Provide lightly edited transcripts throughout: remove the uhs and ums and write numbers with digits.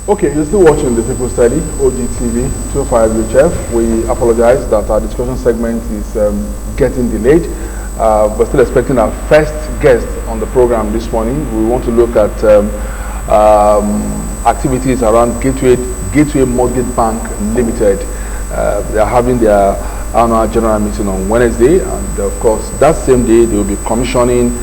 Okay, you're still watching the People Study, OGTV 25UHF. We apologize that our discussion segment is getting delayed. We're still expecting our first guest on the program this morning. We want to look at activities around Gateway Mortgage Bank Limited. They are having their annual general meeting on Wednesday, and of course, that same day they will be commissioning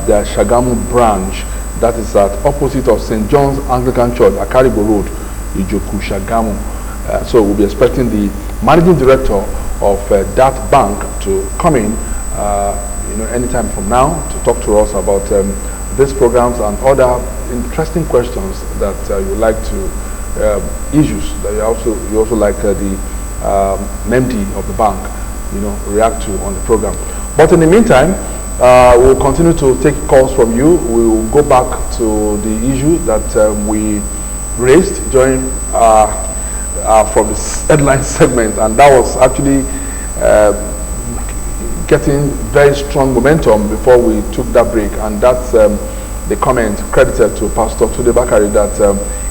their Shagamu branch. That is at opposite of St. John's Anglican Church, Akaribo Road, Ijoku, Shagamu. So we'll be expecting the managing director of that bank to come in, anytime from now to talk to us about these programs and other interesting questions that you would like to issues that you also like the MD of the bank, react to on the program. But in the meantime, we'll continue to take calls from you. We will go back to the issue that we raised during from the headline segment, and that was actually getting very strong momentum before we took that break, and that's the comment credited to Pastor Tude Bakari that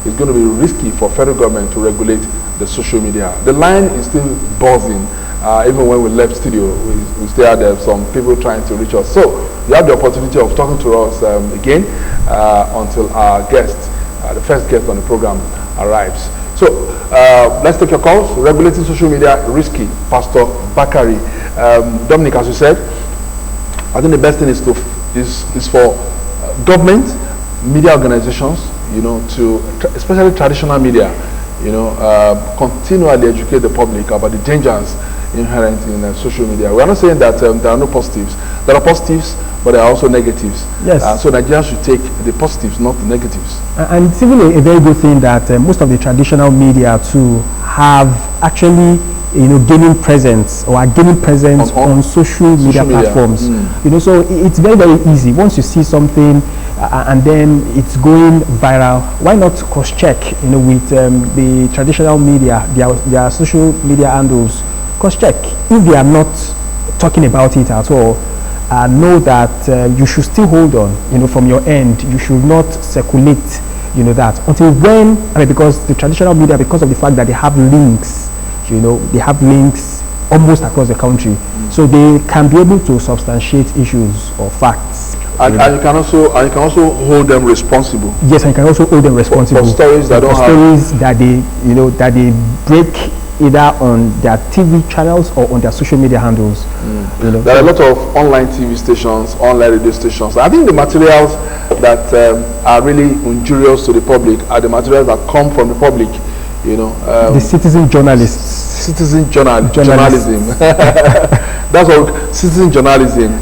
it's going to be risky for federal government to regulate the social media. The line is still buzzing. Even when we left studio, we still had some people trying to reach us. So you have the opportunity of talking to us again until our guest, the first guest on the program, arrives. So let's take your calls. Regulating social media risky, Pastor Bakari. Dominic, as you said, I think the best thing is for government, media organizations, to especially traditional media, continually educate the public about the dangers inherent in social media. We are not saying that there are no positives. There are positives, but there are also negatives. Yes. So Nigerians should take the positives, not the negatives. And it's even a very good thing that most of the traditional media too have actually, gaining presence or are gaining presence on social media platforms. So it's very, very easy. Once you see something and then it's going viral, why not cross-check, with the traditional media, their social media handles. Cross-check. If they are not talking about it at all, know that you should still hold on, from your end. You should not circulate, that until when, because the traditional media, because of the fact that they have links, they have links almost across the country, so they can be able to substantiate issues or facts. And you can also hold them responsible. Yes, and you can also hold them responsible for stories that that they that they break either on their TV channels or on their social media handles. There are a lot of online TV stations, online radio stations. I think the materials that are really injurious to the public are the materials that come from the public. The citizen journalists. Journalism. That's what citizen journalism.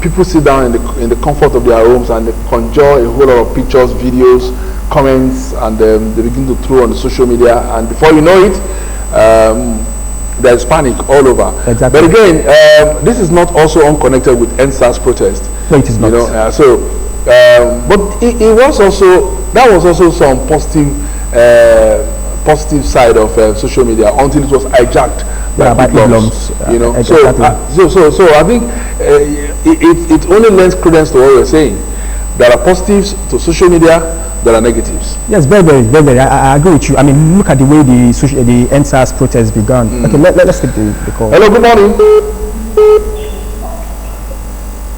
People sit down in the comfort of their homes and they conjure a whole lot of pictures, videos, comments, and they begin to throw on the social media. And before you know it, there's panic all over. Exactly. But again, this is not also unconnected with NSAS protest. No, it is not. But it was also, that was also some positive side of social media until it was hijacked by hoodlums. So I think it only lends credence to what we're saying. There are positives to social media, there are negatives. Yes, very, very, very, very. I agree with you. I mean, look at the way the NSAS protest began. Okay, let's take the call. Hello, good morning.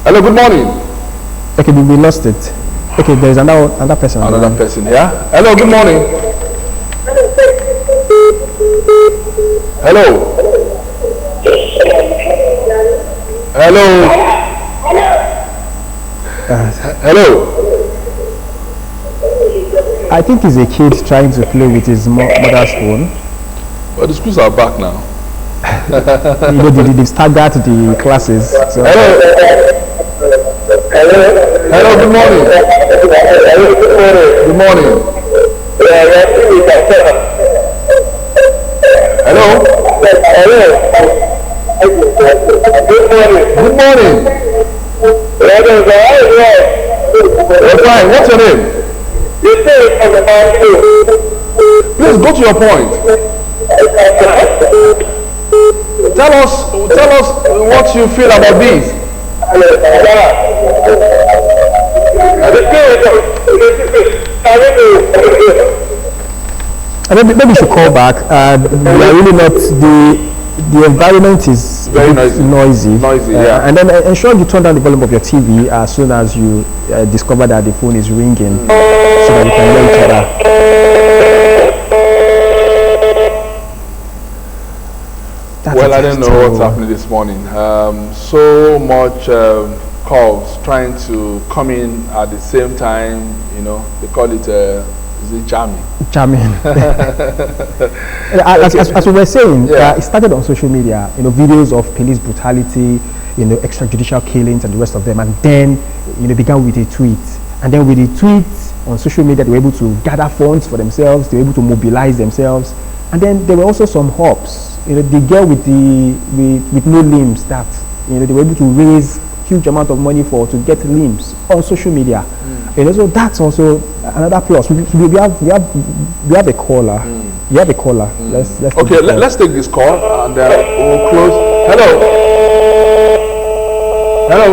Hello, good morning. Okay, we lost it. Okay, there's another person. Another person, yeah. Hello, good morning. Hello. Hello. Hello. I think he's a kid trying to play with his mother's phone. Well, the schools are back now. They've staggered the classes. So. Hello. Hello, good morning. Good morning. Hello. Good morning. We're fine. What's your name? Please go to your point. Tell us what you feel about this. Maybe we should call back. We are really not the environment is very noisy. Yeah. And then ensure you turn down the volume of your TV as soon as you discover that the phone is ringing, so that you can hear each other. Well, I don't know what's happening this morning. So much calls trying to come in at the same time. You know, they call it jamming. As we were saying, it started on social media. You know, videos of police brutality, you know, extrajudicial killings and the rest of them, and then began with a tweet. And then with the tweets on social media, they were able to gather funds for themselves. They were able to mobilize themselves. And then there were also some hopes. You know, the girl with no limbs, that they were able to raise huge amount of money to get limbs on social media. You know, so that's also another plus. We have a caller. You have a caller. Let's okay. Let's take this call and we'll close. Hello.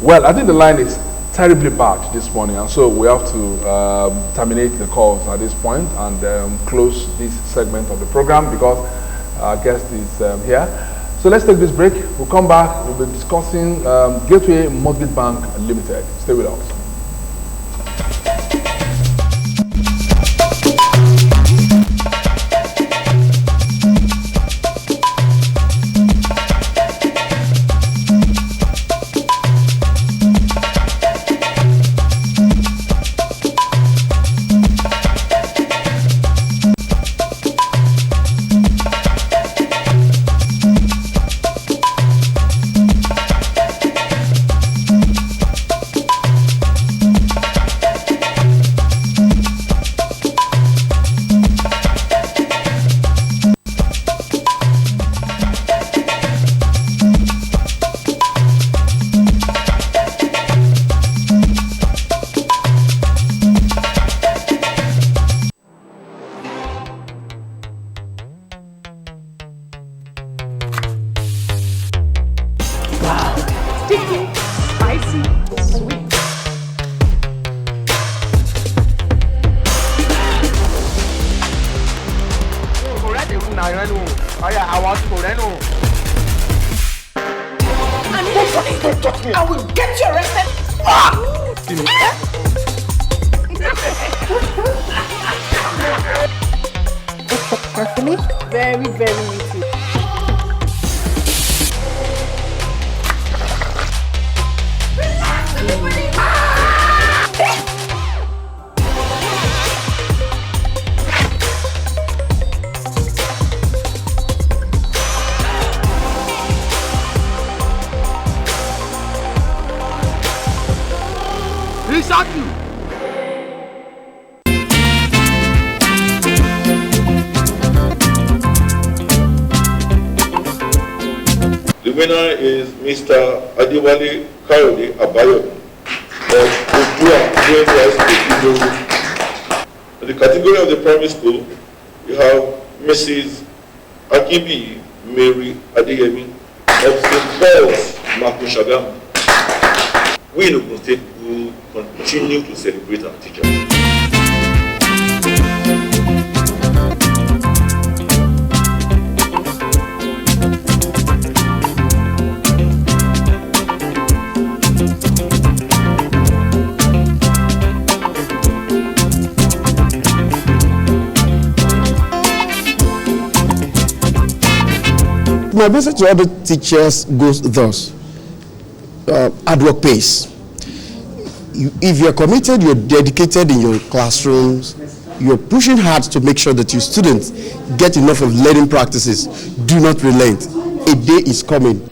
Well, I think the line is terribly bad this morning, and so we have to terminate the calls at this point and close this segment of the program because our guest is here. So let's take this break. We'll come back. We'll be discussing Gateway Mortgage Bank Limited. Stay with us. Very, very witty. The winner is Mr. Adewale Kayode Abayomi of Odua High School. In the category of the primary school, we have Mrs. Akibi Mary Adeyemi of St. Paul's Makushagam. We in Ogun State will continue to celebrate our teachers. My message to other teachers goes thus: hard work pays. If you're committed, you're dedicated in your classrooms, you're pushing hard to make sure that your students get enough of learning practices. Do not relent. A day is coming.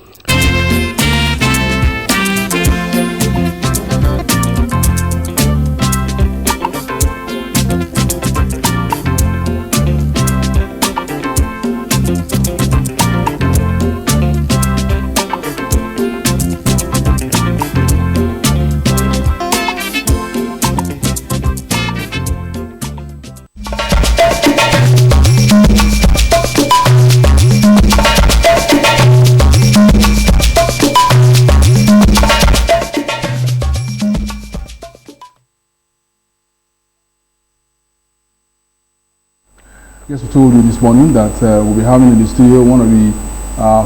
Yes, we told you this morning that we'll be having in the studio one of the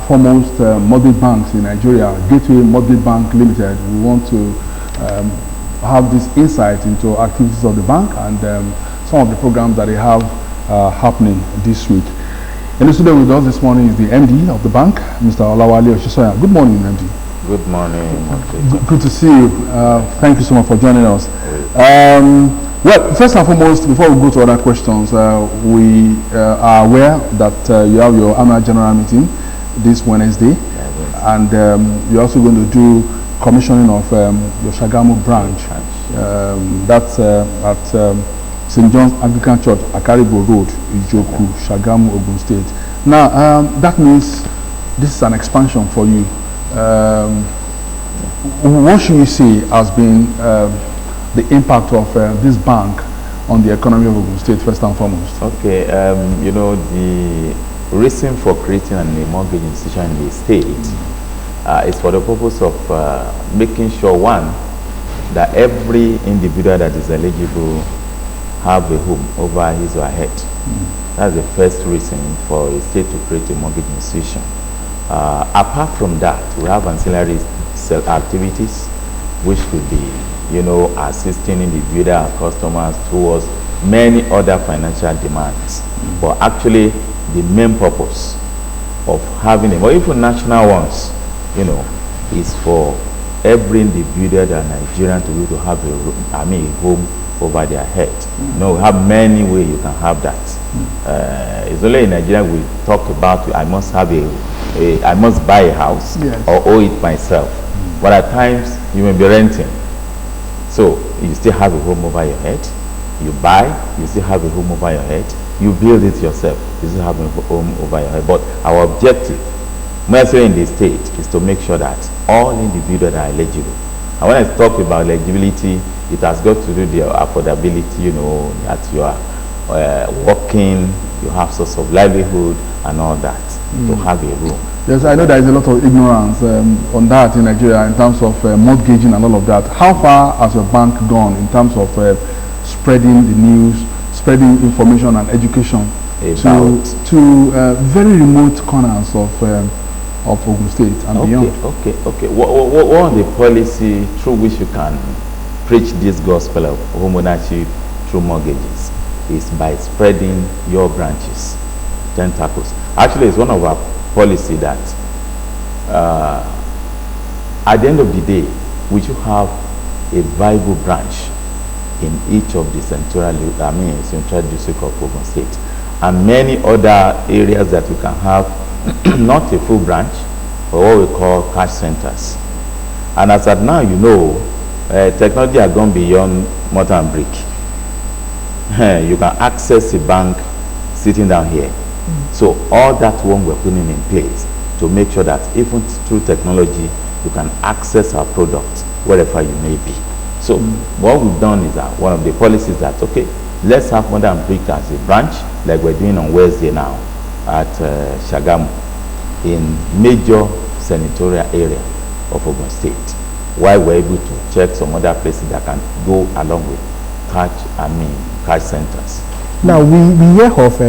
foremost mortgage banks in Nigeria, Gateway Mortgage Bank Limited. We want to have this insight into activities of the bank and some of the programs that they have happening this week. In the studio with us this morning is the MD of the bank, Mr. Olawale Oshisoya. Good morning, MD. Good morning. Good to see you. Thank you so much for joining us. Well, first and foremost, before we go to other questions, we are aware that you have your annual general meeting this Wednesday, and you're also going to do commissioning of your Shagamu branch. That's at St. John's Anglican Church, Akaribo Road, Ijoku, Shagamu, Ogun State. Now, that means this is an expansion for you. What should we say has been the impact of this bank on the economy of Ogun State, first and foremost? Okay, you know, the reason for creating a mortgage institution in the state is for the purpose of making sure, one, that every individual that is eligible have a home over his or her head. That's the first reason for a state to create a mortgage institution. Apart from that, we have ancillary activities which could be, you know, assisting individual and customers towards many other financial demands. But actually, the main purpose of having them, or even national ones, you know, is for every individual that Nigerian to be able to have a home over their head. You know, we have many ways you can have that. It's only in Nigeria we talk about I must have I must buy a house, yes, or own it myself. But at times you may be renting. So you still have a home over your head. You buy, you still have a home over your head. You build it yourself, you still have a home over your head. But our objective, mostly in the state, is to make sure that all individuals are eligible. And when I talk about eligibility, it has got to do with the affordability, you know, that you are working, you have source of livelihood and all that, to have a room. Yes, I know there is a lot of ignorance on that in Nigeria in terms of mortgaging and all of that. How far has your bank gone in terms of spreading the news, spreading information and education to very remote corners of Ogun State and beyond? Okay. What are the policy through which you can preach this gospel of home ownership through mortgages is by spreading your branches, tentacles. Actually, it's one of our policy that at the end of the day, we should have a viable branch in each of the central district of Ogun State, and many other areas that we can have not a full branch, but what we call cash centers. And as at now, you know, technology has gone beyond mortar and brick. You can access a bank sitting down here. So all that one we're putting in place to make sure that even through technology, you can access our product wherever you may be. So what we've done is that one of the policies that, okay, let's have more than brick as a branch, like we're doing on Wednesday now at Shagamu, in major senatorial area of Ogun State, while we're able to check some other places that can go along with cash centers. Now, we hear of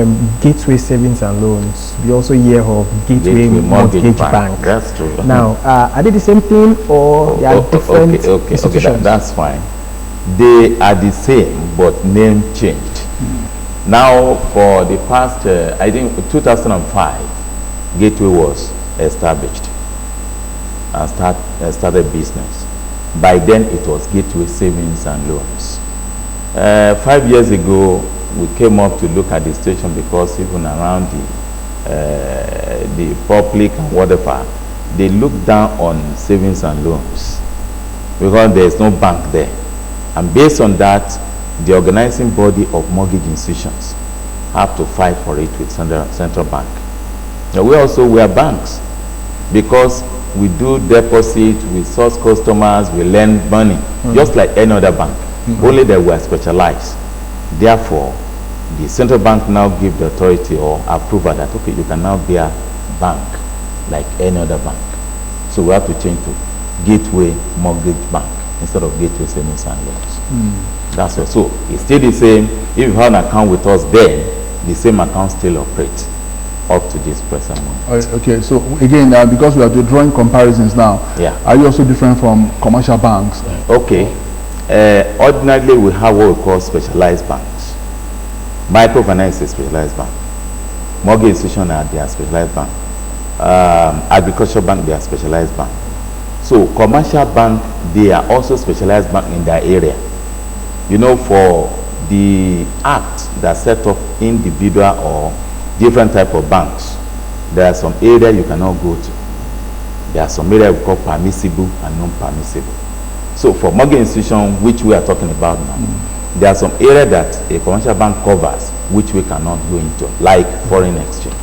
Gateway Savings and Loans. We also hear of Gateway Mortgage Bank. That's true. Now, are they the same thing or they are different institutions? Okay, that's fine. They are the same, but name changed. Now, for the past, I think 2005, Gateway was established and started business. By then, it was Gateway Savings and Loans. 5 years ago, we came up to look at the situation because even around the public and whatever, they look down on savings and loans because there is no bank there. And based on that, the organizing body of mortgage institutions have to fight for it with central bank. Now, we are banks because we do deposit, we source customers, we lend money, just like any other bank, only that we are specialized. Therefore, the central bank now give the authority or approval that, okay, you can now be a bank like any other bank. So we have to change to Gateway Mortgage Bank instead of Gateway Savings and Loans. That's what. So it's still the same. If you have an account with us then, the same account still operates up to this present moment. Okay, so again, because we are drawing comparisons now, yeah. Are you also different from commercial banks? Okay. Ordinarily, we have what we call specialized banks. Microfinance is a specialized bank. Mortgage institution they are specialized bank. Agricultural bank, they are specialized bank. So commercial bank, they are also specialized bank in their area. You know, for the act that set up individual or different type of banks, there are some areas you cannot go to. There are some areas we call permissible and non-permissible. So for mortgage institution, which we are talking about now, there are some areas that a commercial bank covers which we cannot go into, like foreign exchange.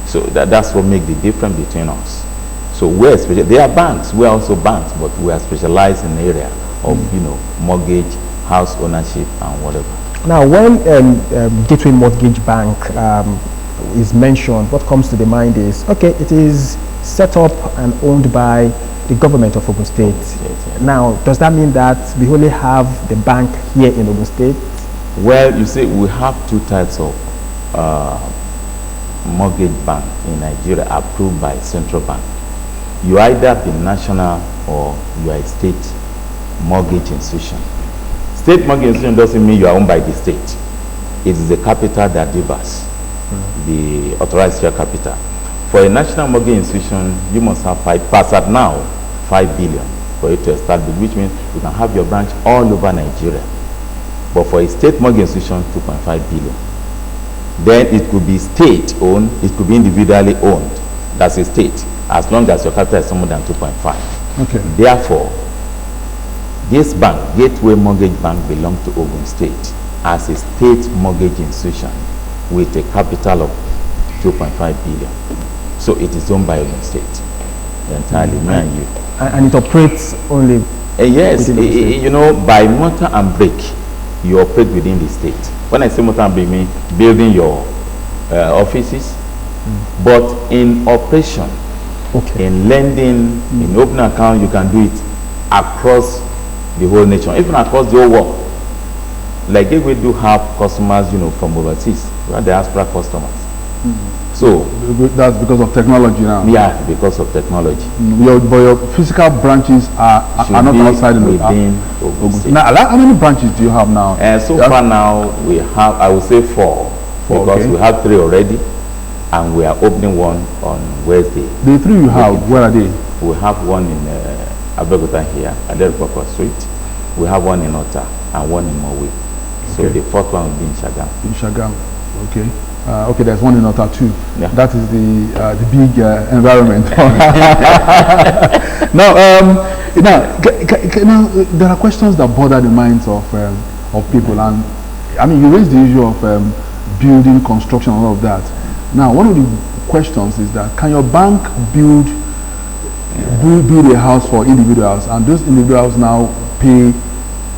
So that's what makes the difference between us. So we're they are banks, we are also banks, but we are specialized in the area of mortgage, house ownership, and whatever. Now, when Gateway Mortgage Bank is mentioned, what comes to the mind is, okay, it is set up and owned by the government of Ogun State. Yeah. Now, does that mean that we only have the bank here in Ogun State? Well, you see, we have two types of mortgage bank in Nigeria approved by central bank. You either be national or you are a state mortgage institution. State mortgage institution doesn't mean you are owned by the state. It is the capital that differs, the authorized share capital. For a national mortgage institution, you must have 5 billion for it to establish, which means you can have your branch all over Nigeria. But for a state mortgage institution, 2.5 billion. Then it could be state owned, it could be individually owned. That's a state, as long as your capital is more than 2.5. Okay. Therefore, this bank, Gateway Mortgage Bank, belongs to Ogun State as a state mortgage institution with a capital of 2.5 billion. So it is owned by Ogun State entirely, me and you. And it operates only yes, by motor and brake, you operate within the state. When I say motor and brake, I mean building your offices, but in operation, in lending, in opening account, you can do it across the whole nation, even across the whole world. Like if we do have customers, from overseas, we are diaspora customers. So that's because of technology now. Yeah, because of technology. But your physical branches are not outside within Ogun State. Now, how many branches do you have now? So far now we have, I would say 4, because we have 3 already, and we are opening one on Wednesday. The 3 you have, where are they? We have one in Abeokuta here, at Aderpapa Street. We have one in Ota and one in Mowe. So the 4th one will be in Shagam. In Shagam, okay. Okay, there's one in Ota too. Yeah. That is the big environment. Now, there are questions that bother the minds of people, and I mean, you raised the issue of building, construction, and all of that. Now, one of the questions is that can your bank build a house for individuals, and those individuals now pay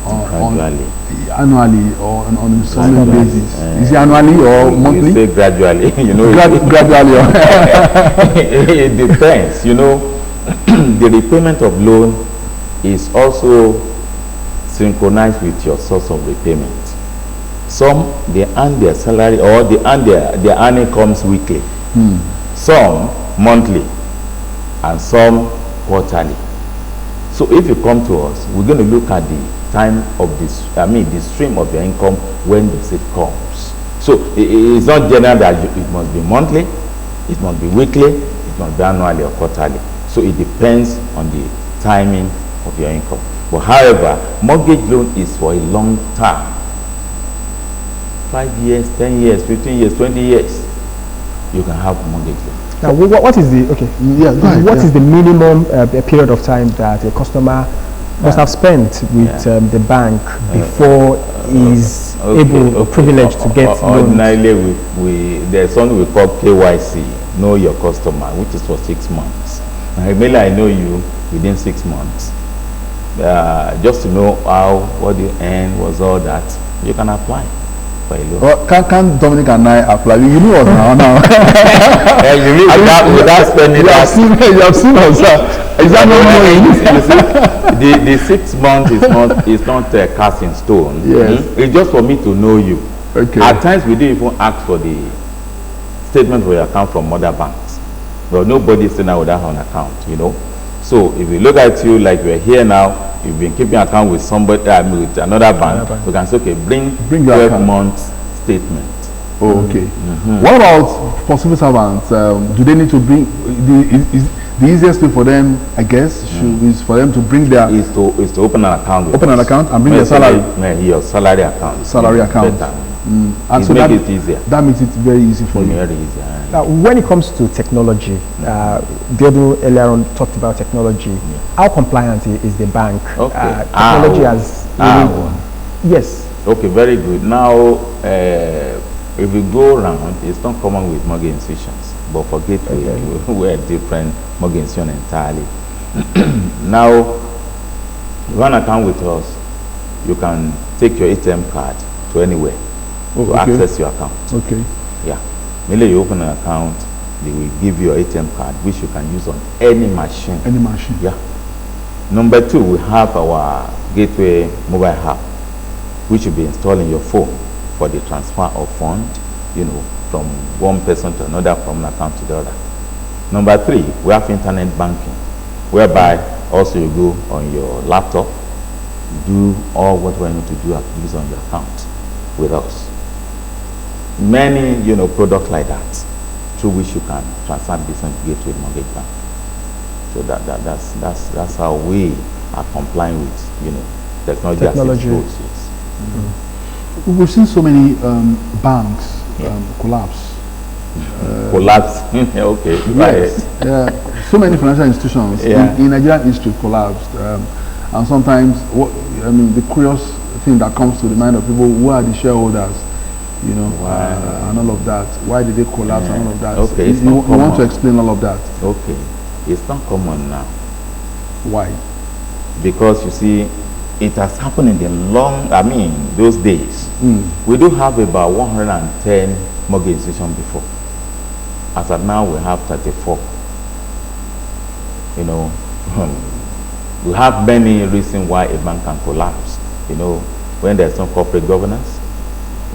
annually or on a monthly basis? Is it annually or monthly? You say gradually. Gradually. It depends. The repayment of loan is also synchronized with your source of repayment. Some, they earn their salary, or they earn their earning comes weekly. Some monthly, and some quarterly. So if you come to us, we're going to look at the time of this, the stream of your income when the it comes. So it's not general that it must be monthly, it must be weekly, it must be annually or quarterly. So it depends on the timing of your income. But however, mortgage loan is for a long term. 5 years, 10 years, 15 years, 20 years, you can have mortgage loan. Now, what is the what is the minimum period of time that a customer must have spent with the bank before he's able or privileged to get loans? Ordinarily, there's something we call KYC, know your customer, which is for 6 months. Maybe I know you within 6 months. Just to know what you earn, was all that, you can apply. Well, can Dominic and I apply? You know us now. You mean without spending that? You have seen us. Is that not the 6 months is not cast in stone. Yes. It's just for me to know you. Okay. At times, we do even ask for the statement for your account from other banks. But nobody is still now without an account, you know. So if we look at you like we're here now, you've been keeping account with somebody, with another bank, we can say, okay, bring your 12 months statement. Oh, okay. What about for civil servants? Do they need to bring the easiest way for them, I guess, is for them to bring their is to open an account. Open an account and bring their salary. Your salary account. Salary account. And so make it easier. That makes it very easy for you. Very easy. Now, when it comes to technology, Theodore earlier on talked about technology. How compliant is the bank? Okay. Technology has. Yes. Okay, very good. Now, if we go around, it's not common with mortgage institutions, but for Gateway, we're different mortgage institution entirely. Now, run account with us, you can take your ATM card to anywhere to access your account. Okay. Yeah. Merely you open an account, they will give you your ATM card, which you can use on any machine. Any machine. Yeah. Number 2, we have our Gateway mobile app, which will be installed in your phone for the transfer of funds, you know, from one person to another, from an account to the other. Number 3, we have internet banking, whereby also you go on your laptop, do all what we need to do activities on your account with us. Many, you know, products like that, through which you can transfer business Gateway mortgage bank. So that's how we are complying with, you know, technology. As it goes, yes. We've seen so many banks collapse. Collapse. Okay. Yes. So many financial institutions in Nigerian history collapsed, and sometimes, the curious thing that comes to the mind of people: who are the shareholders? You know, and all of that. Why did they collapse and all of that? Okay. You want to explain all of that? Okay. It's not common now. Why? Because you see, it has happened in the those days. We do have about 110 mortgage institutions before. As of now, we have 34. You know, we have many reasons why a bank can collapse. You know, when there's no corporate governance,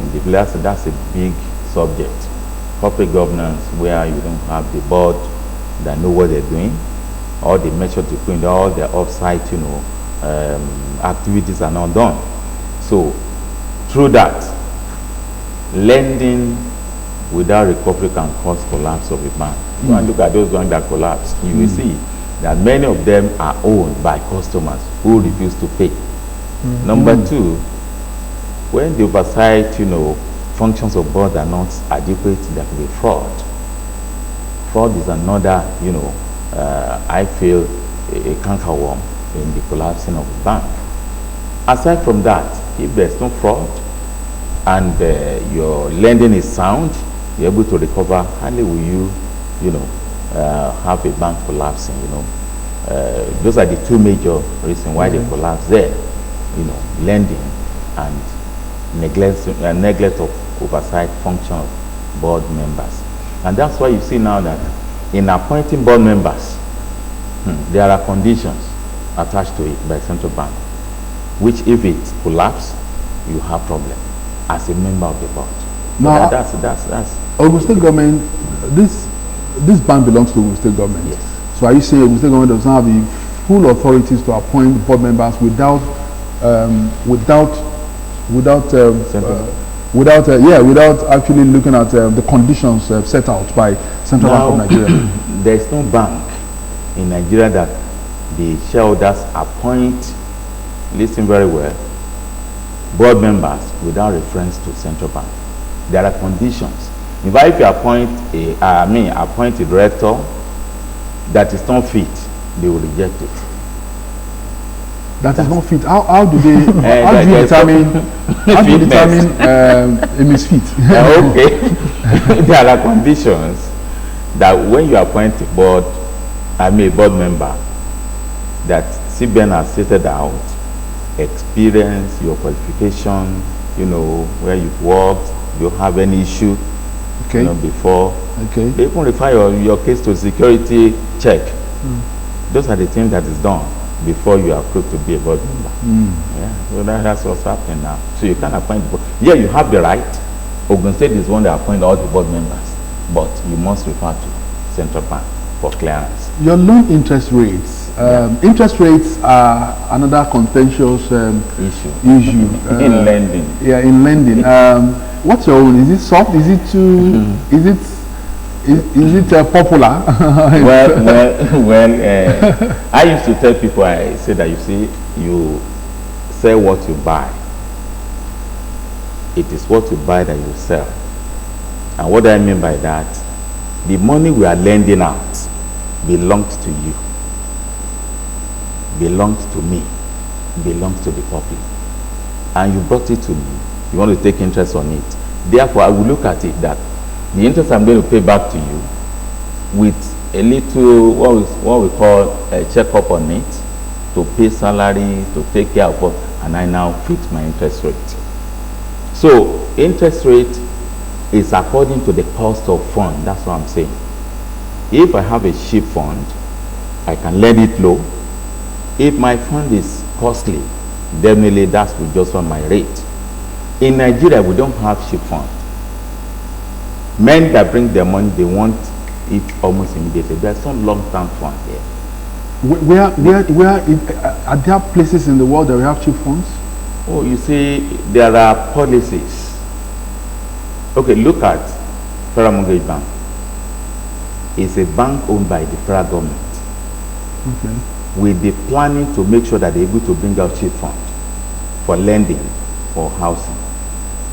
in the that's a big subject. Corporate governance, where you don't have the board that know what they're doing, all the measures to put in, all their offsite, you know, activities are not done. So through that, lending without recovery can cause collapse of a bank. Go and look at those ones that collapse. You will see that many of them are owned by customers who refuse to pay. Number 2, when the oversight, you know, functions of board are not adequate, there can be fraud. Fraud is another, you know, I feel a cankerworm in the collapsing of the bank. Aside from that, if there's no fraud and your lending is sound, you're able to recover, hardly will you, you know, have a bank collapsing, you know. Those are the 2 major reasons why they collapse there, you know, lending and neglect of oversight function of board members. And that's why you see now that in appointing board members, there are conditions attached to it by central bank, which if it collapses, you have problem as a member of the board. Now, that's Ogun State government, this bank belongs to Ogun State government. Yes. So are you saying Ogun State government does not have the full authorities to appoint board members without actually looking at the conditions set out by Central Bank of Nigeria? There is no bank in Nigeria that the shareholders appoint, listen very well, board members without reference to Central Bank. There are conditions. In fact, if you appoint a director that is not fit, they will reject it. That is not fit. How do they? How do you determine a misfit? Okay, there are conditions that when you appoint a board member, that CBN has stated out, experience, your qualification, you know, where you've worked, you have any issue, you know, before. Okay. They even refer your case to security check. Those are the things that is done before you are approved to be a board member. Yeah, so that's what's happening now. So you can appoint board. Yeah, you have the right Ogun State is one that appoint all the board members, but you must refer to Central Bank for clearance. Your loan interest rates. Interest rates are another contentious issue. In lending. Yeah, in lending. What's your own? Is it soft? Is it too? Is it popular? I used to tell people, I say that, you see, you sell what you buy. It is what you buy that you sell. And what do I mean by that? The money we are lending out belongs to you, belongs to me, belongs to the public. And you brought it to me. You want to take interest on it. Therefore, I will look at it that the interest I'm going to pay back to you with a little, what we call a checkup on it, to pay salary, to take care of it, and I now fix my interest rate. So, interest rate is according to the cost of fund. That's what I'm saying. If I have a cheap fund, I can lend it low. If my fund is costly, definitely that's with just on my rate. In Nigeria, we don't have cheap fund. Men that bring their money, they want it almost immediately. There's some long-term fund here. Are there places in the world that we have cheap funds? Oh, you see, there are policies. Okay, look at Federal Mortgage Bank. It's a bank owned by the federal government. Okay. With the planning to make sure that they're able to bring out cheap funds for lending or housing.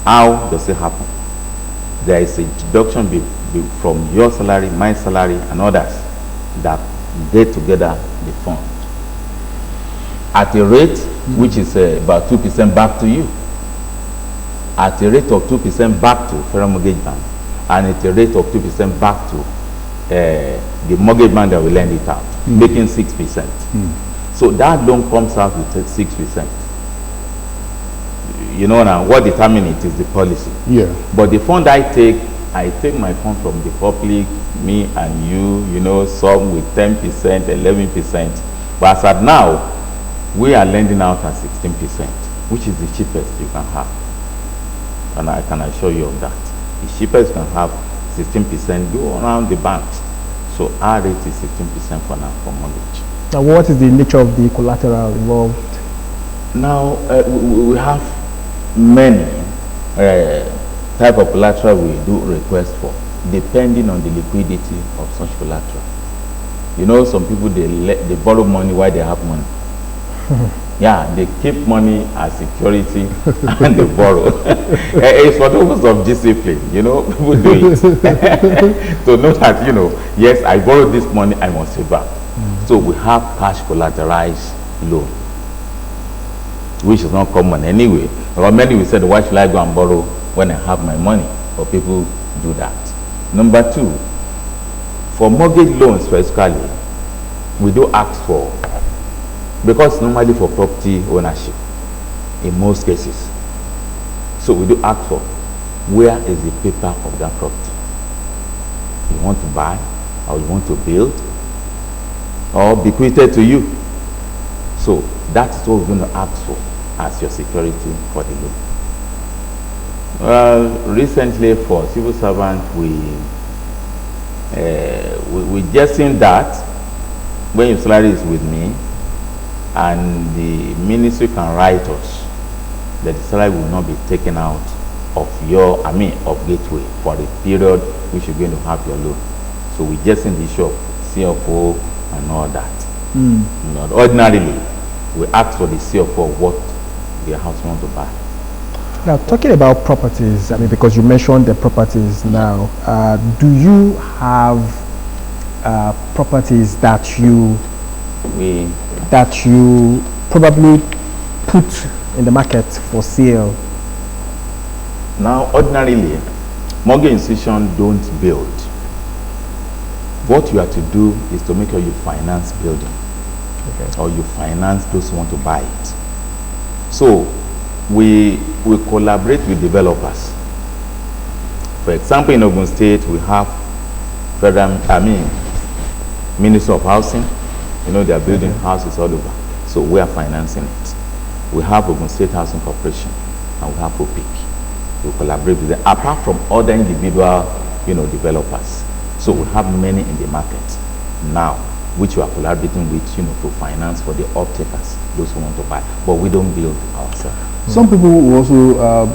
How does it happen? There is a deduction from your salary, my salary, and others that get together the fund at a rate which is about 2% back to you, at a rate of 2% back to Federal Mortgage Bank, and at a rate of 2% back to the mortgage bank that will lend it out, making 6%. So that loan comes out with 6%. You know now, what determines it is the policy. Yeah. But the fund I take my fund from the public, me and you know, some with 10%, 11%. But as at now, we are lending out at 16%, which is the cheapest you can have. And I can assure you of that. The cheapest you can have 16%, go around the banks. So our rate is 16% for now for mortgage. Now, what is the nature of the collateral involved? Now, we have many type of collateral we do request for, depending on the liquidity of such collateral. You know, some people, they borrow money while they have money. Yeah, they keep money as security and they borrow. It's for the purpose of discipline, you know, people do it. To know that, you know, yes, I borrowed this money, I must pay back. So we have cash collateralized loan, which is not common anyway. But many will say, why should I go and borrow when I have my money? But people do that. Number two, for mortgage loans specifically, we do ask for, because normally for property ownership, in most cases. So we do ask for, where is the paper of that property? You want to buy, or you want to build, or bequeathed to you. So that's what we're going to ask for as your security for the loan. Well, recently for civil servant, we just seen that when your salary is with me, and the ministry can write us that the salary will not be taken out of your, of Gateway for the period which you're going to have your loan. So we just in the issue of CFO and all that. Not ordinarily, we ask for the CFO what the house want to buy. Now, talking about properties, because you mentioned the properties now, do you have properties that you probably put in the market for sale? Now, ordinarily, mortgage institutions don't build. What you have to do is to make sure you finance building, or you finance those who want to buy it. So we collaborate with developers. For example, in Ogun State, we have Ministry of Housing. You know, they are building houses all over. So we are financing it. We have Ogun State Housing Corporation, and we have OPIC. We collaborate with them, apart from other individual, developers. So we have many in the market now, which we are collaborating with, to finance for the off-takers, those who want to buy. But we don't build ourselves. Some people will also,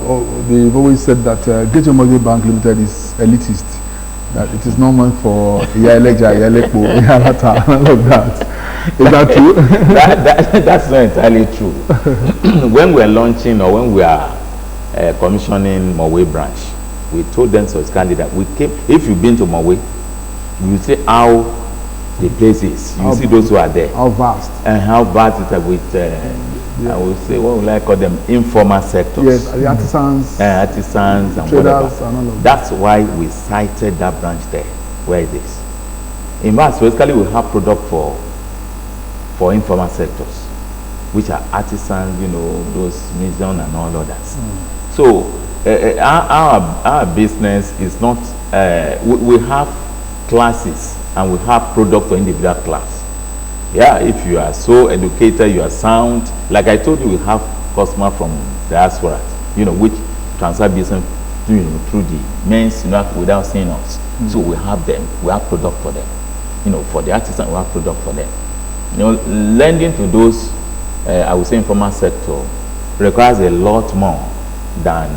they've always said that Gateway Mortgage Bank Limited is elitist. That it is normal for Yaleja, Yalepo, Yalata, and all of that. Is that true? That's not entirely true. When we're launching or when we are commissioning Mowe branch, we told them specifically that we came. If you've been to Mowe, you see how the place is. You see those who are there. How vast. And how vast it is with. I would say, what would I call them? Informal sectors. Yes, the artisans. Artisans and traders whatever. And all of That's why we cited that branch there, where it is. In fact, basically we have product for informal sectors, which are artisans, those museums and all others. So our business is not, we have classes and we have product for individual class. Yeah, if you are so educated, you are sound. Like I told you, we have customers from diaspora, which transfer business, through the means, without seeing us. So we have them. We have product for them. For the artisan, we have product for them. Lending to those, I would say, informal sector requires a lot more than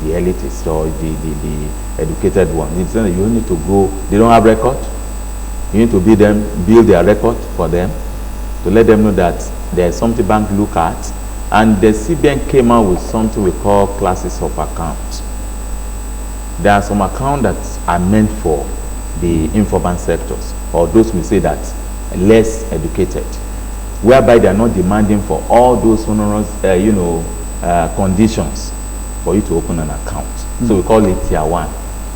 the elitists or the educated ones. It's that you need to go. They don't have record. You need to build their record for them, to let them know that there's something bank look at. And the CBN came out with something we call classes of accounts. There are some accounts that are meant for the informal sectors, or those we say that less educated, whereby they are not demanding for all those onerous, conditions for you to open an account. So we call it tier 1,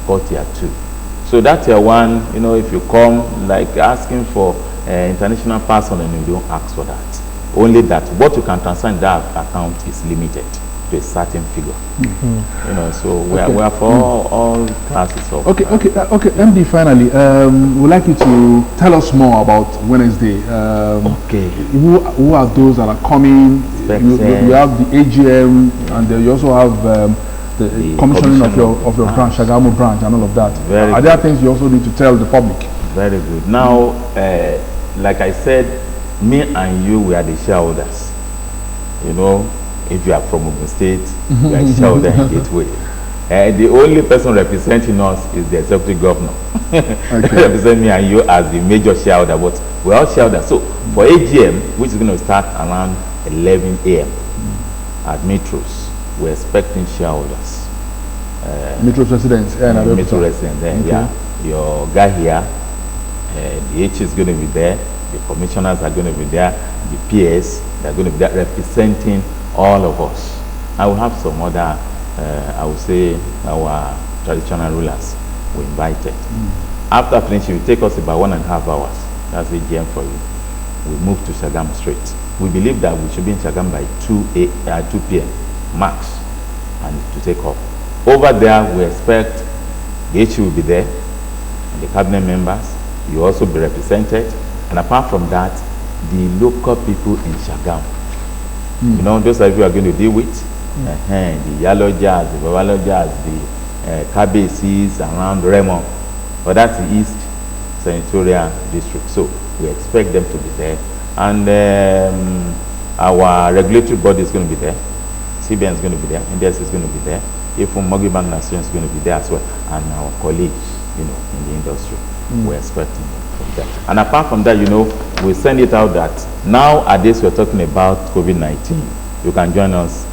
called tier 2. So that tier 1, if you come like asking for international person, and you don't ask for that. Only that what you can transfer in that account is limited to a certain figure. So we are for all classes of. Okay, MD. Finally, we'd like you to tell us more about Wednesday. Okay. Who are those that are coming? You have the AGM, and you also have. The commissioning of your branch, Shagamu branch, and all of that. Are there things you also need to tell the public? Very good. Now, like I said, me and you, we are the shareholders. If you are from Ogun State, you are a shareholder in Gateway. The only person representing us is the executive governor. Okay. Represent me and you as the major shareholder, but we're all shareholders. So for AGM, which is going to start around 11 a.m. At Metros, we're expecting shareholders. Metro residents. Metro residents, yeah. Your guy here, the H is going to be there, the commissioners are going to be there, the PS, they're going to be there representing all of us. I will have some other, I would say, our traditional rulers we invited. After finishing, it will take us about 1.5 hours. That's AGM for you. We move to Shagamu Street. We believe that we should be in Shagamu by 2 p.m. max, and to take off. Over there, we expect the HU will be there, and the cabinet members, you also be represented, and apart from that, the local people in Shagamu. Those are you are going to deal with, the Yellow Jazz, the Babalo Jazz, the KBCs around Remo, but that's the East Senatorial District. So we expect them to be there, and our regulatory body is going to be there. CBN is going to be there, NDS is going to be there, IFUN Mortgage Bank Nation is going to be there as well, and our colleagues, in the industry, we're expecting them from there. And apart from that, we send it out that nowadays we're talking about COVID-19. You can join us,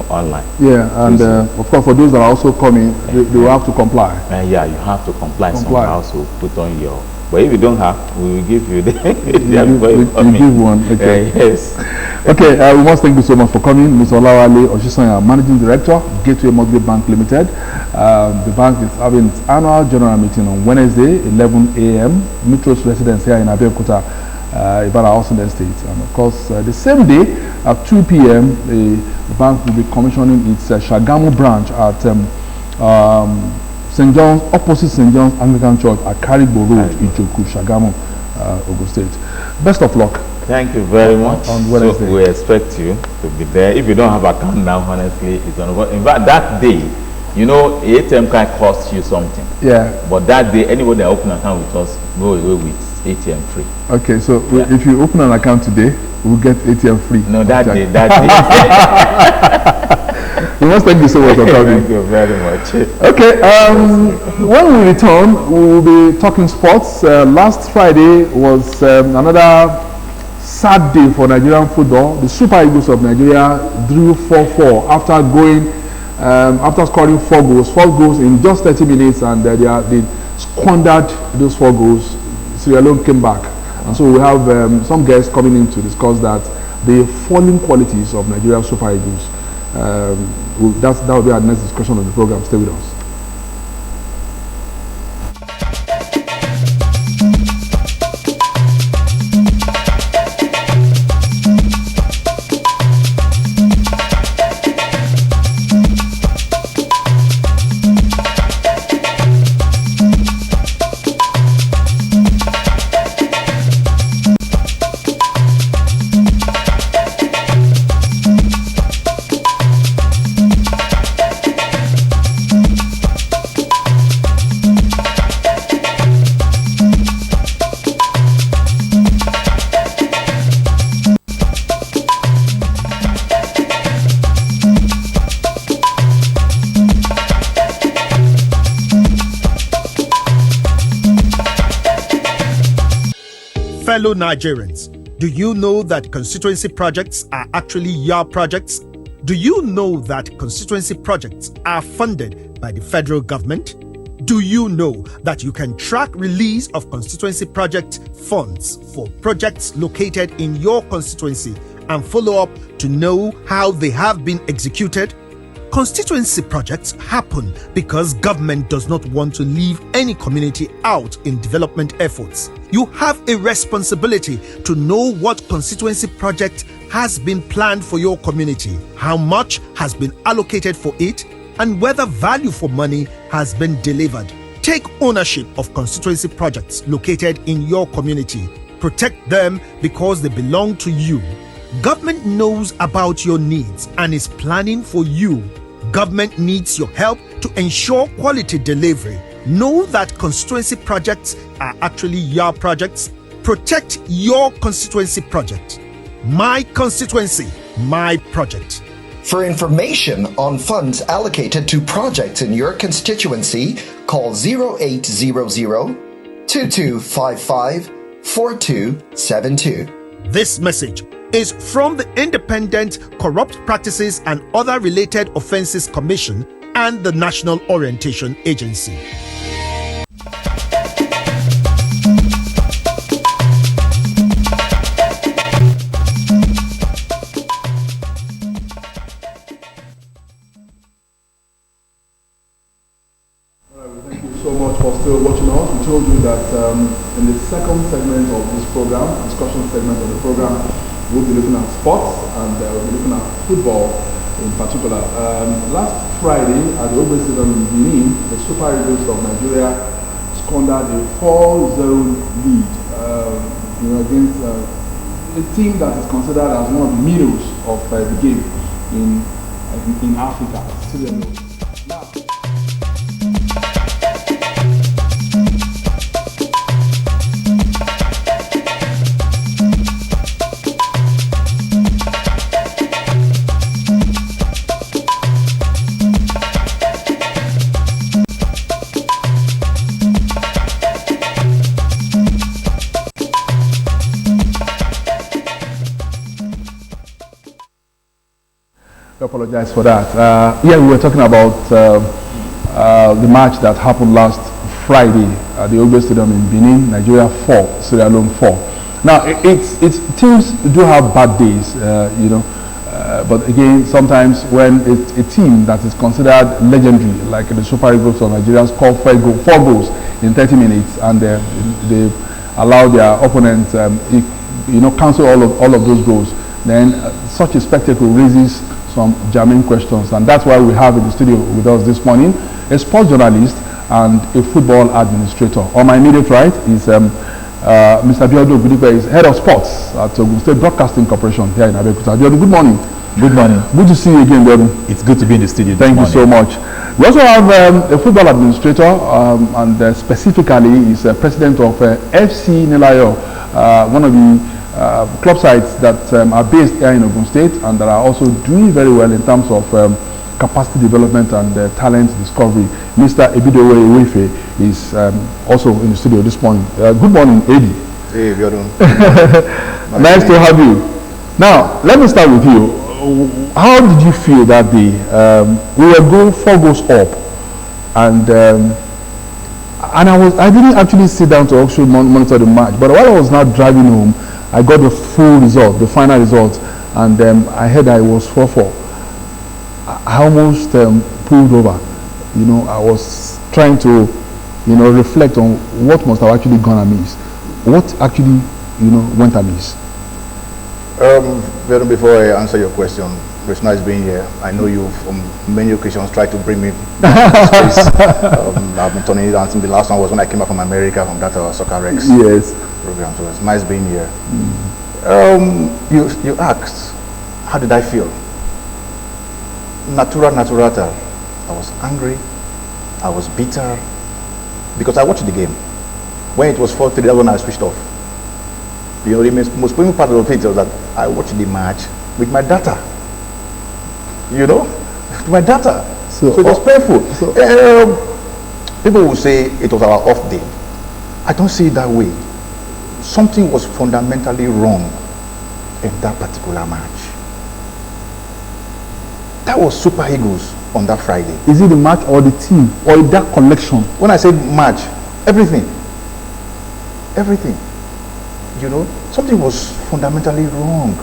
online. Yeah, and of course, for those that are also coming, they will have to comply. Yeah, you have to comply. Somehow, so put on your. But if you don't have, we will give you the. you give one. Okay. Yes. Okay. We must thank you so much for coming, Mr. Olawale Oshisanya, Managing Director, Gateway Mortgage Bank Limited. The bank is having its annual general meeting on Wednesday, 11 a.m. Metros residents here in Abeokuta, Ibadan, Austin Estate, and of course, the same day at 2 p.m. the bank will be commissioning its Shagamu branch at St. John's, opposite St. John's Anglican Church at Karibo Road, Ijoku, Shagamu, Ogun State. Best of luck. Thank you very much. On Wednesday. So we expect you to be there. If you don't have account now, honestly, it's on. In fact, that day, You know, ATM card costs you something. Yeah. But that day, anybody that open an account with us go away with ATM free. Okay, so if you open an account today, we'll get ATM free. No, that day. We must thank you so much for coming. Thank you very much. Okay, when we return, we will be talking sports. Last Friday was another sad day for Nigerian football. The Super Eagles of Nigeria drew 4-4 after scoring 4 goals in just 30 minutes, and they squandered those 4 goals. Sierra Leone came back, and so we have some guests coming in to discuss that the falling qualities of Nigerian Super Eagles. That will be our next discussion on the program. Stay with us. Fellow Nigerians, do you know that constituency projects are actually your projects? Do you know that constituency projects are funded by the federal government? Do you know that you can track release of constituency project funds for projects located in your constituency and follow up to know how they have been executed? Constituency projects happen because government does not want to leave any community out in development efforts. You have a responsibility to know what constituency project has been planned for your community, how much has been allocated for it, and whether value for money has been delivered. Take ownership of constituency projects located in your community. Protect them because they belong to you. Government knows about your needs and is planning for you. Government needs your help to ensure quality delivery. Know that constituency projects are actually your projects. Protect your constituency project. My constituency, my project. For information on funds allocated to projects in your constituency, call 0800 2255 4272. This message is from the Independent Corrupt Practices and Other Related Offences Commission and the National Orientation Agency. Thank you so much for still watching us. We told you that in the second segment of this program, discussion segment of the program, we'll be looking at sports and we'll be looking at football in particular. Last Friday at the Open Stadium in Benin, the Super Eagles of Nigeria squandered a 4-0 lead against a team that is considered as one of the heroes of the game in Africa. Now, I apologize for that. We were talking about the match that happened last Friday at the Ogbè Stadium in Benin. Nigeria 4, Sierra Leone 4. Now, teams do have bad days, but again, sometimes when it's a team that is considered legendary, like the Super Eagles of Nigeria, score 4 goals in 30 minutes, and they allow their opponents, cancel all of those goals, then such a spectacle raises some germane questions, and that's why we have in the studio with us this morning a sports journalist and a football administrator. On my immediate right is Mr. Biodo Gudipe, is head of sports at Ogun State Broadcasting Corporation here in Abeokuta. Biodo, good morning. Good morning. Good to see you again, Biodo. It's good to be in the studio. Thank you so much. We also have a football administrator, and specifically is president of FC Nilayo, one of the club sites that are based here in Ogun State and that are also doing very well in terms of capacity development and talent discovery. Mr. Ebidowe Iwefe is also in the studio this morning. Good morning, Eddie. Hey, you're doing. Nice to have you. Now, let me start with you. How did you feel that day? We were going 4 goals up, and I didn't actually sit down to actually monitor the match. But while I was now driving home, I got the full result, the final result, and I heard that it was 4-4. I almost pulled over. You know, I was trying to, you know, reflect on what must have actually gone amiss. What actually, you know, went amiss? Before I answer your question, it's nice being here. I know you've on many occasions tried to bring me back to space. I've been turning it on. The last one was when I came back from America from that Soccer Rex program. So it's nice being here. You asked, how did I feel? Naturata. I was angry. I was bitter because I watched the game. When it was 4-3, that's when I switched off. You know, the most important part of it was that I watched the match with my data. You know, with my data. So it was painful. People will say it was our off day. I don't see it that way. Something was fundamentally wrong in that particular match. That was Super Eagles on that Friday. Is it the match or the team or that collection? When I say match, everything. You know, something was fundamentally wrong.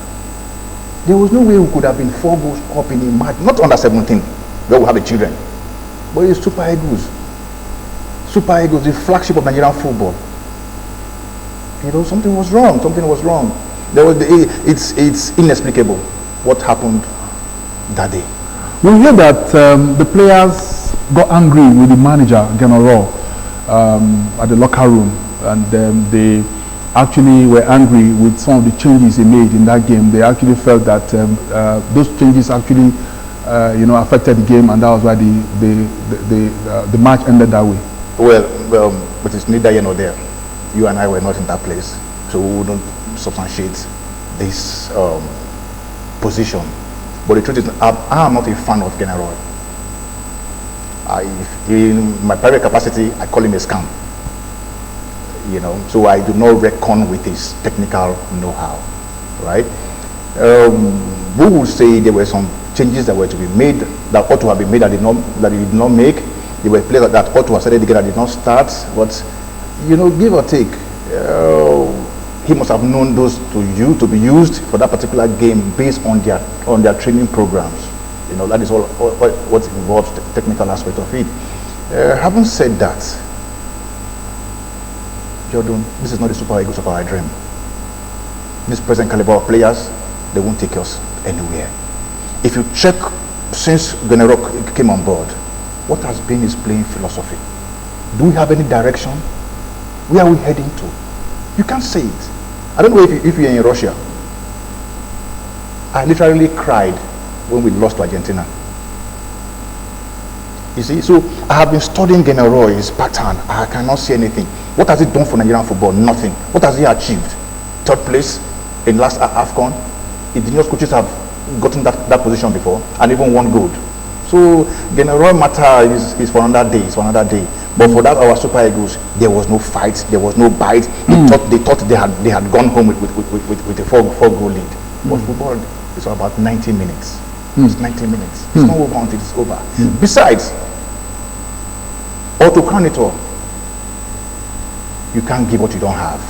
There was no way we could have been 4 goals up in a match, not under 17, where we have the children, but it's Super Eagles. Super Eagles, the flagship of Nigerian football. You know, something was wrong. There was it's inexplicable what happened that day. We hear that the players got angry with the manager, Genaro, at the locker room, and they actually were angry with some of the changes he made in that game. They actually felt that those changes actually, you know, affected the game, and that was why the match ended that way. Well, but it's neither here nor there. You and I were not in that place, so we wouldn't substantiate this position. But the truth is, I am not a fan of Genaro. In my private capacity, I call him a scam. You know, so I do not reckon with his technical know-how, right? We would say there were some changes that were to be made, that ought to have been made, that he did not make. There were players that ought to have started again that did not start. But, you know, give or take, he must have known those to be used for that particular game based on their training programs. You know, that is all what involves the technical aspect of it. Having said that, Jordan, this is not the Super Eagles of our dream. This present caliber of players, they won't take us anywhere. If you check since Genaro came on board, what has been his playing philosophy? Do we have any direction? Where are we heading to? You can't say it. I don't know if you're in Russia. I literally cried when we lost to Argentina. You see, so I have been studying Genaro, his pattern. I cannot see anything. What has he done for Nigerian football? Nothing. What has he achieved? 3rd place in last AFCON. Indigenous coaches have gotten that position before and even won gold. So Genaro matter is for another day. But for that, our Super Eagles, there was no fight, there was no bite. They thought they had gone home with a 4-goal lead. But football is about 90 minutes. It's 90 minutes. It's not over until it's over. Besides, autocronitor, you can't give what you don't have.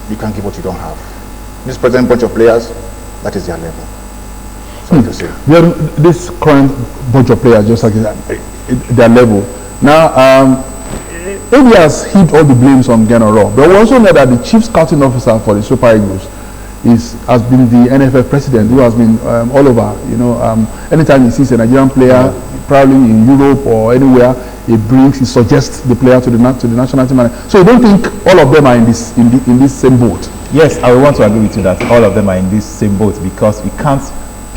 You can't give what you don't have. This present bunch of players, that is their level. Sorry to say. Well, this current bunch of players, just like their level. Now, Eddie has hit all the blames on Genaro, but we also know that the chief scouting officer for the Super Eagles has been the NFF president, who has been all over. You know, anytime he sees a Nigerian player, probably in Europe or anywhere, he suggests the player to the national team. So you don't think all of them are in this same boat? Yes, I would want to agree with you that all of them are in this same boat, because we can't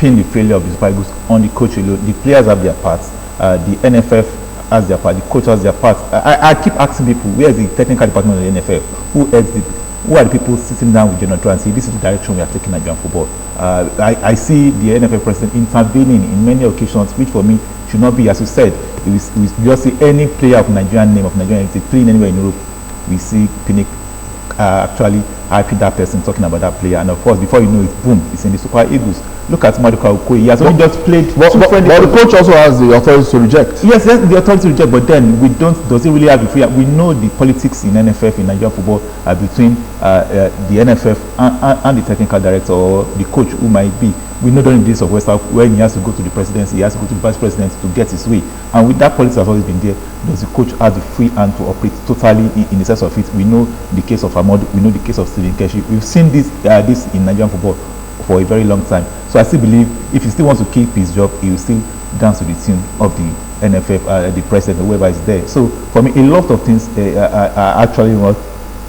pin the failure of the Super Eagles on the coach alone. The players have their parts, the NFF has their part, the coach has their part. I keep asking people, where is the technical department of the NFF? Who are the people sitting down with Jonathan and say, this is the direction we are taking Nigerian football? I see the NFF president intervening in many occasions, which for me should not be, as you said. We just see any player of Nigerian name, of Nigerian entity, playing anywhere in Europe, we see Pinnick actually hyping that person, talking about that player, and of course, before you know it, boom, it's in the Super Eagles. Look at Maduka Okoye. He has only just played. But the coach also has the authority to reject. Yes, yes, the authority to reject. But then we don't. Does it really have the free? We know the politics in NFF, in Nigerian football, between the NFF and the technical director or the coach who might be. We know during the days of West Africa, when he has to go to the presidency, he has to go to the vice president to get his way. And with that politics has always been there. Does the coach have the free hand to operate totally in the sense of it? We know the case of Ahmad. We know the case of Stephen Keshi. We've seen this in Nigerian football for a very long time. So I still believe if he still wants to keep his job, he will still dance to the tune of the NFF, the president, whoever is there. So for me, a lot of things are actually not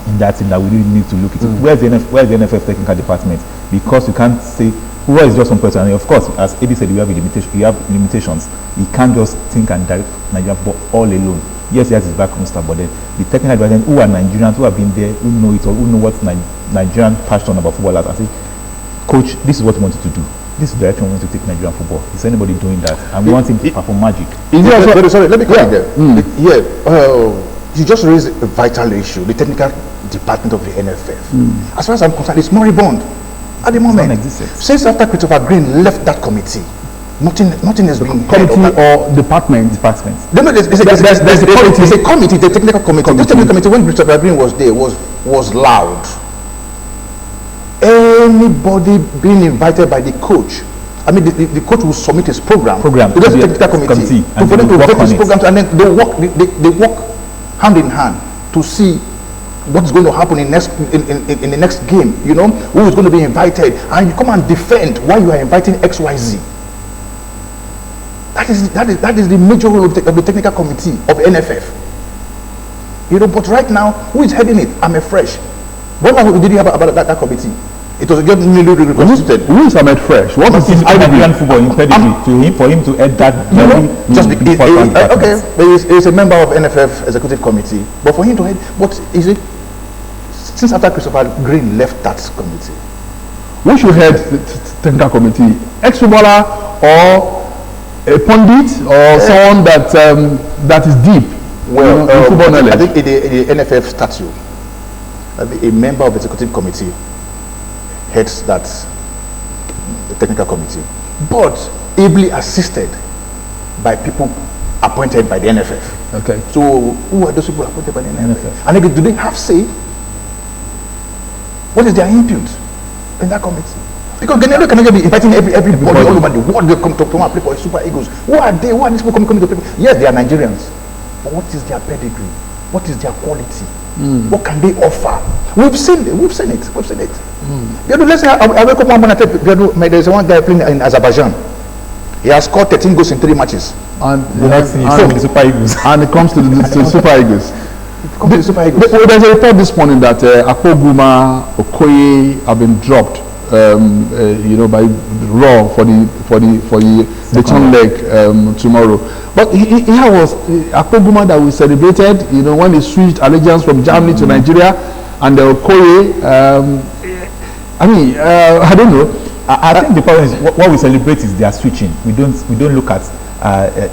in that thing that we really need to look into. Where's the NFF technical department? Because you can't say, who is just one person. And of course, as Eddie said, you have limitations. You can't just think and direct Nigerian football all alone. Yes, he has his backroom staff, but then the technical department, who are Nigerians, who have been there, who know it, or who know what Nigerian passion about football is. I say, coach, this is what we wanted to do. This is the direction we want to take Nigerian football. Is anybody doing that? And we want him to perform magic. Sorry, let me come there. You just raised a vital issue, the technical department of the NFF. As far as I'm concerned, it's moribund at the moment. Since after Christopher Green left that committee, nothing has been committee or department. No, there's a committee, the technical committee. The technical committee, when Christopher Green was there, was loud. Anybody being invited by the coach, I mean, the coach will submit his program to the technical committee for them to vote his program, and then they work hand in hand to see what's going to happen in the next game. You know, who is going to be invited, and you come and defend why you are inviting XYZ. That is the major role of the technical committee of NFF. You know, but right now, who is heading it? I'm afresh. What did you hear about that committee? It was just newly reconstituted. Who is Ahmed Fresh? What is his Nigerian football impediment for him to head that? Okay, he's a member of NFF executive committee, but for him to head, what is it? Since after Christopher Green left that committee, who should head the technical committee? Ex-footballer or a pundit or someone that is deep? Well, I think in the NFF statute, a member of the executive committee heads that the technical committee, but ably assisted by people appointed by the NFF. Okay. So who are those people appointed by the NFF? And again, do they have say? What is their input in that committee? Because Ghanaian cannot be inviting everybody all over the world to come to play for Super Eagles. Who are they? Who are these people coming to play? Yes, they are Nigerians, but what is their pedigree? What is their quality? What can they offer? We've seen it. Let's say I wake up one morning and tell there's one guy playing in Azerbaijan. He has scored 13 goals in 3 matches. And the Super Eagles. And it comes to the Super Eagles. There's a report this morning that Akpoguma, Okoye have been dropped. By Raw for the turn leg tomorrow. But here was Akpoguma that we celebrated, when they switched allegiance from Germany to Nigeria, and the Okoye. I don't know. I think the problem is what we celebrate is their switching. We don't look at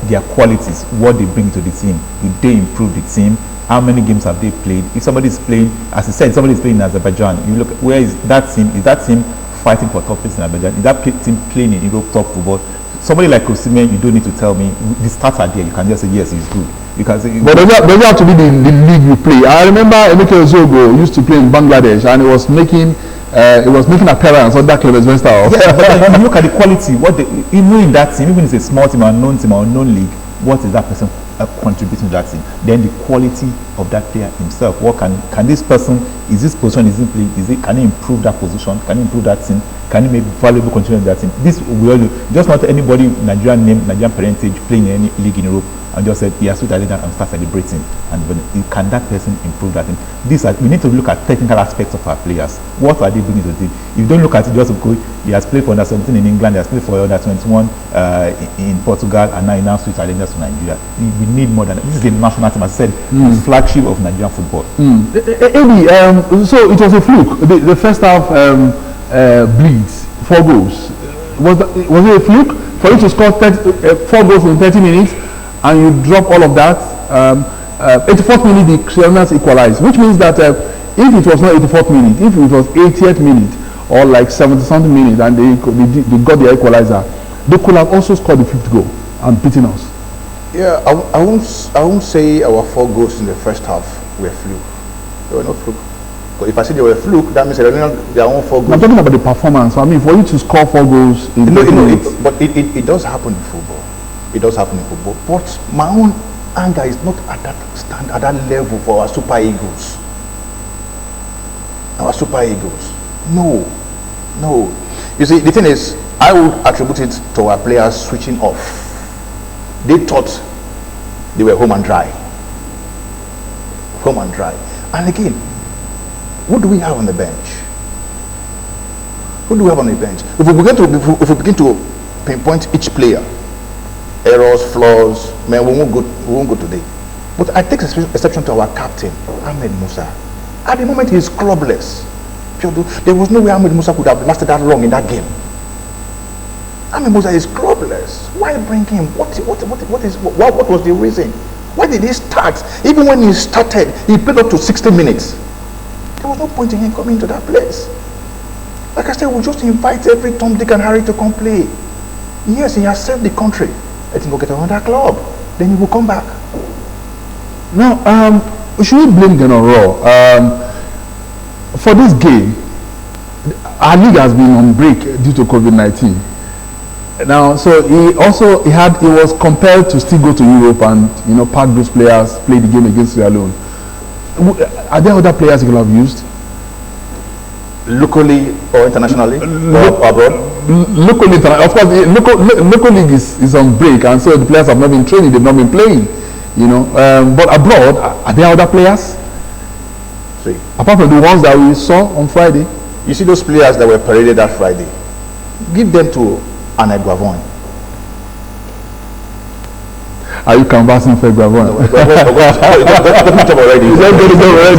their qualities, what they bring to the team. Do they improve the team? How many games have they played? If somebody is playing, as I said, somebody is playing in Azerbaijan, you look, where is that team? Is that team fighting for top place in Azerbaijan? Is that team playing in Europe top football? Somebody like Osimhen, you don't need to tell me. The stats are there. You can just say yes, he's good. You can say. But does it have to be the league you play? I remember Emeka Ozogo used to play in Bangladesh, and he was making appearance on that club as well. Yeah, but then you look at the quality. Even in that team, even if it's a small team or unknown league, what is that person contributing to that thing. Then the quality of that player himself. What can this person, is this position, can he improve that position? Can he improve that thing? Can he make valuable contribution to that thing? This we all do. Just not anybody Nigerian name, Nigerian parentage playing in any league in Europe and just said, yeah, sweet Arena and start celebrating. And can that person improve that thing? We need to look at technical aspects of our players. What are they doing to the team? If you don't look at it just because he has played for under 17 in England, he has played for under 21 in Portugal, and now switch allegiance to Nigeria. We need more than that. This is a national team, as I said, the flagship of Nigerian football. Eddie, so it was a fluke. The first half bleeds, 4 goals. Was it a fluke for you to score 4 goals in 30 minutes and you drop all of that? 84th minute, the Clearance equalized, which means that if it was not 84th minute, if it was 80th minute or like 70-something minutes and they got the equalizer, they could have also scored the 5th goal and beaten us. Yeah, I won't say our 4 goals in the first half were fluke. They were not fluke. But if I say they were fluke, that means they only their own 4 goals. I'm talking about the performance. I mean, for you to score 4 goals in but it does happen in football. It does happen in football. But my own anger is not at that level for our Super Eagles. Our Super Eagles. No. You see, the thing is, I would attribute it to our players switching off. They thought they were home and dry. Home and dry. And again, what do we have on the bench? What do we have on the bench? If we begin to pinpoint each player, errors, flaws, man, we won't go today. But I take exception to our captain, Ahmed Musa. At the moment, he is clubless. There was no way Ahmed Musa could have lasted that long in that game. Ahmed Musa is clubless. Why bring him? What was the reason? Why did he start? Even when he started, he played up to 60 minutes. There was no point in him coming to that place. Like I said, we just invite every Tom, Dick, and Harry to come play. Yes, he has served the country. Let him go get another club. Then he will come back. Now, should we blame General? For this game, our league has been on break due to COVID-19. Now, so he was compelled to still go to Europe and pack those players, play the game against Sierra Leone. Are there other players you could have used? Locally or internationally? Or abroad? Locally, of course, local league is on break, and so the players have not been training, they've not been playing, but abroad, are there other players? See, apart from the ones that we saw on Friday? You see those players that were paraded that Friday, give them to Anna Guavon. Are you canvassing for Guavon?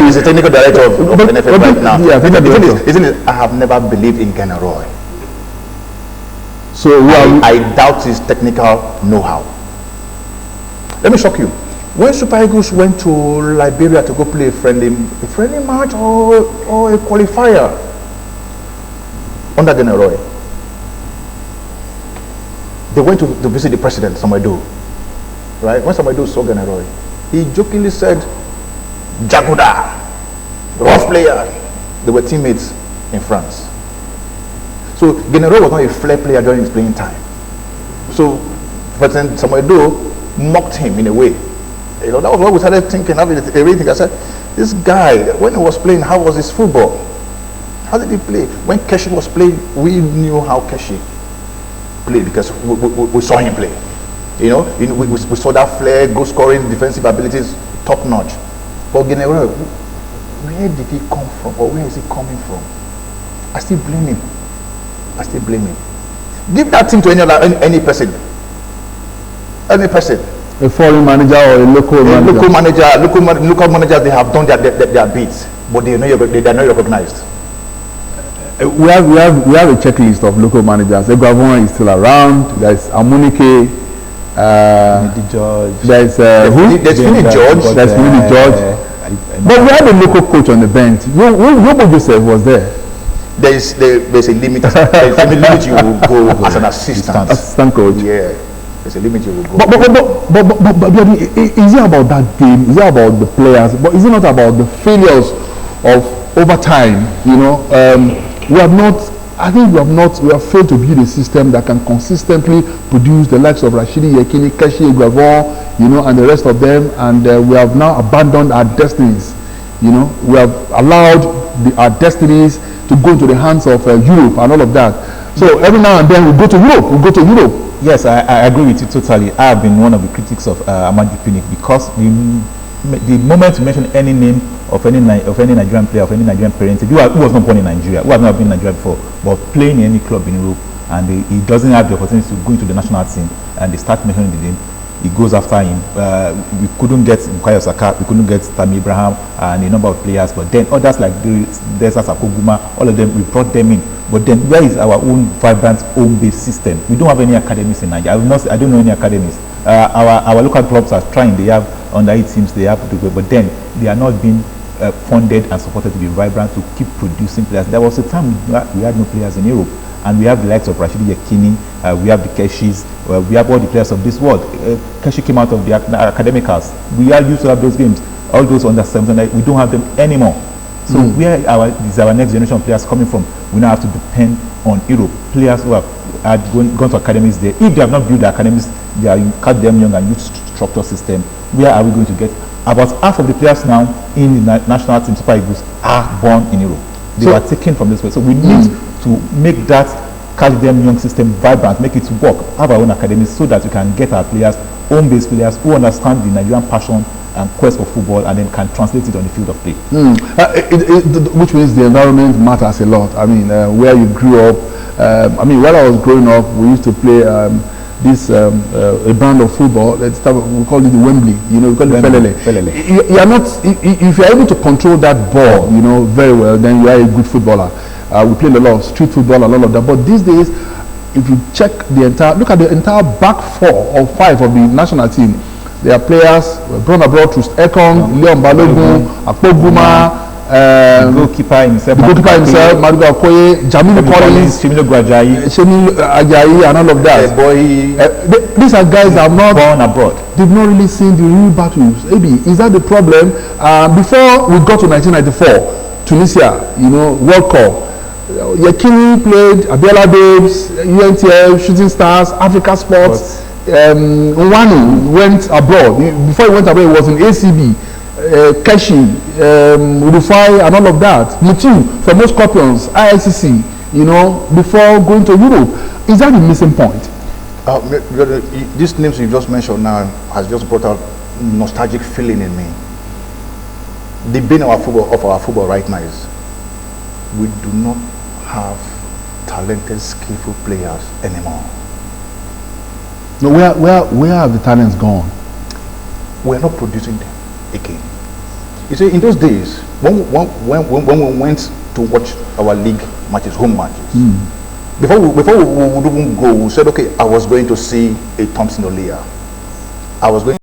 He's the technical director of NFL right now. Yeah, isn't it? I have never believed in General. So I doubt his technical know-how. Let me shock you. When Super Eagles went to Liberia to go play a friendly match or a qualifier under General, they went to visit the president, Samuel. Right? When Samuel saw General, he jokingly said, Jagoda, rough player. They were teammates in France. So General was not a flair player during his playing time. So President Samuel mocked him in a way. That was what we started thinking, everything. I said, this guy, when he was playing, how was his football? How did he play? When Keshi was playing, we knew how Keshi played because we saw him play. We saw that flair, goal scoring, defensive abilities, top notch. But General, where did he come from, or where is he coming from? I still blame him. Give that thing to any person. Any person. A foreign manager or a local manager. Local managers, they have done their bits, but they are not recognized. We have a checklist of local managers. Eguavon is still around. There's Amunike. There's Finidi George. There's Finidi George. But we have a local coach on the bench. Yobo Joseph was there. There's a limit. There's a limit you will go as an assistant coach. Yeah. There's a limit you will go. But is it about that game? Is it about the players? But is it not about the failures of over time? We have not I think we have failed to build a system that can consistently produce the likes of Rashidi Yekini, Keshi Egwavon, and the rest of them, and we have now abandoned our destinies. We have allowed our destinies to go into the hands of Europe and all of that. So every now and then we go to Europe. Yes, I agree with you totally. I have been one of the critics of Amadi Pinnick because the moment you mention any name of any Nigerian player, of any Nigerian parent, who was not born in Nigeria, who has not been in Nigeria before, but playing in any club in Europe, and he doesn't have the opportunity to go into the national team, and they start mentioning the name, he goes after him. We couldn't get Bukayo Saka, we couldn't get Tammy Abraham, and a number of players, but then others like Desas Akoguma, all of them, we brought them in. But then where is our own vibrant home-based system? We don't have any academies in Nigeria. I don't know any academies. Our local clubs are trying. They have under 8 teams, they have to go, but then they are not being funded and supported to be vibrant to keep producing players. There was a time we had no players in Europe, and we have the likes of Rashidi Yekini, we have the Keshis, we have all the players of this world. Keshi came out of the academic house. We are used to have those games. All those under 17, we don't have them anymore. So where is our next generation of players coming from? We now have to depend on Europe. Players who have gone to academies there. If they have not built the academies, they are cut them young and youth structure system. Where are we going to get? About half of the players now in the national team Super Eagles are born in Europe. They were taken from this way. So we need to make that catch them young system vibrant, make it work, have our own academies so that we can get our players, home-based players who understand the Nigerian passion and quest for football, and then can translate it on the field of play. Which means the environment matters a lot. I mean, where you grew up. When I was growing up, we used to play a brand of football. We call it the Wembley. We call it Felele. You are not. If you are able to control that ball, very well, then you are a good footballer. We played a lot of street football and all of that. But these days, if you check look at the entire back 4 or 5 of the national team. There are players born abroad through Ekong, Leon Balogun, Akpoguma, the goalkeeper himself, Maduga Okoye, Jamilu Collins, Shemilo Ajayi, and all of that. These are guys that have not born abroad. They've not really seen the real battles. Maybe is that the problem? Before we got to 1994, Tunisia, World Cup. Yekini played, Abiola Babes, UNTF, Shooting Stars, Africa Sports. Nwanu went abroad. Before he went abroad, he was in ACB, Keshi, Rufai, and all of that. Mutu, for most Scorpions, IICC, before going to Europe. Is that the missing point? These names you just mentioned now has just brought out nostalgic feeling in me. The bane of our football right now is we do not have talented, skillful players anymore. No, where have the talents gone? We're not producing them again. You see, in those days, when we went to watch our league matches, home matches, before we would even go, we said, okay, I was going to see a Thompson Olia. I was going